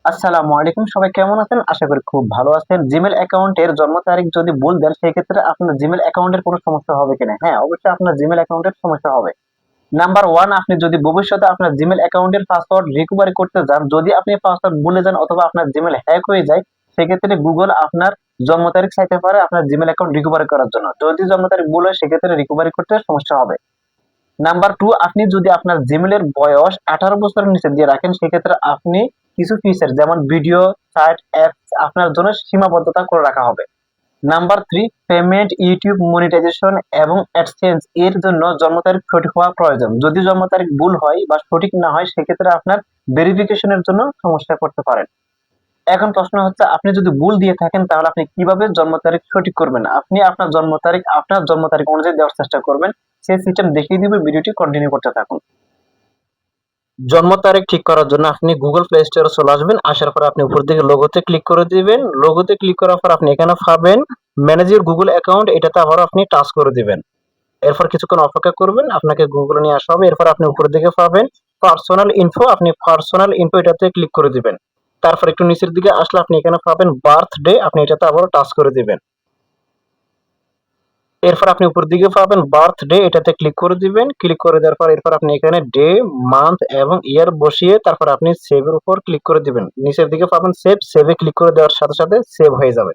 আসসালামু আলাইকুম, সবাই কেমন আছেন? আশা করি খুব ভালো আছেন। জিমেল অ্যাকাউন্টের জন্ম তারিখ যদি ভুল দেন সেক্ষেত্রে আপনার জিমেল অ্যাকাউন্টের কোনো সমস্যা হবে কিনা? হ্যাঁ, অবশ্যই আপনার জিমেল অ্যাকাউন্টের সমস্যা হবে। নাম্বার 1, আপনি যদি ভবিষ্যতে আপনার জিমেল অ্যাকাউন্টের পাসওয়ার্ড রিকভারি করতে যান, যদি আপনি পাসওয়ার্ড ভুলে যান অথবা আপনার জিমেল হ্যাক হয়ে যায়, সেক্ষেত্রে গুগল আপনার জন্ম তারিখ চাইতে পারে আপনার জিমেল অ্যাকাউন্ট রিকভারি করার জন্য। যদি জন্ম তারিখ ভুল হয় সেক্ষেত্রে রিকভারি করতে সমস্যা হবে। নাম্বার 2, আপনি যদি আপনার জিমেলের বয়স 18 বছরের নিচে দিয়ে রাখেন সেক্ষেত্রে আপনি কিছু ফিচার যেমন ভিডিও, চ্যাট, অ্যাপস আপনার জন্য সীমাবদ্ধতা করে রাখা হবে। নাম্বার 3, পেমেন্ট, ইউটিউব মনিটাইজেশন এবং অ্যাডসেন্স এর জন্য জন্ম তারিখ সঠিক হওয়া প্রয়োজন। যদি জন্ম তারিখ ভুল হয় বা সঠিক না হয় সেক্ষেত্রে আপনার ভেরিফিকেশনের জন্য সমস্যা করতে পারেন। এখন প্রশ্ন হচ্ছে, আপনি যদি ভুল দিয়ে থাকেন তাহলে আপনি কিভাবে জন্ম তারিখ সঠিক করবেন? আপনি আপনার জন্ম তারিখ অনুযায়ী দেওয়ার চেষ্টা করবেন। সেই সিস্টেম দেখিয়ে দিবে, ভিডিওটি কন্টিনিউ করতে থাকুন। জন্ম তারিখ ঠিক করার জন্য আপনি গুগল প্লে স্টোরে চলে আসবেন। আসার পর আপনি উপর দিকে লোগোতে ক্লিক করে দিবেন। লোগোতে ক্লিক করার পর আপনি এখানে পাবেন ম্যানেজ ইউর গুগল অ্যাকাউন্ট, এটাতে আবার আপনি টাচ করে দিবেন। এরপর কিছুক্ষণ অপেক্ষা করবেন, আপনাকে গুগলে নিয়ে আসা হবে। এরপর আপনি উপরের দিকে পাবেন পার্সোনাল ইনফো, আপনি পার্সোনাল ইনফো এটাতে ক্লিক করে দিবেন। তারপর একটু নিচের দিকে আসলে আপনি এখানে পাবেন বার্থডে, আপনি এটাতে আবার টাচ করে দিবেন। এরপর আপনি উপর দিকে পাবেন বার্থডে, এটাতে ক্লিক করে দিবেন। ক্লিক করে দেওয়ার পর এরপর আপনি এখানে ডে, মান্থ এবং ইয়ার বসিয়ে তারপর আপনি সেভ এর উপর ক্লিক করে দিবেন। নিচের দিকে পাবেন সেভ, সেভে ক্লিক করে দেওয়ার সাথে সাথে সেভ হয়ে যাবে।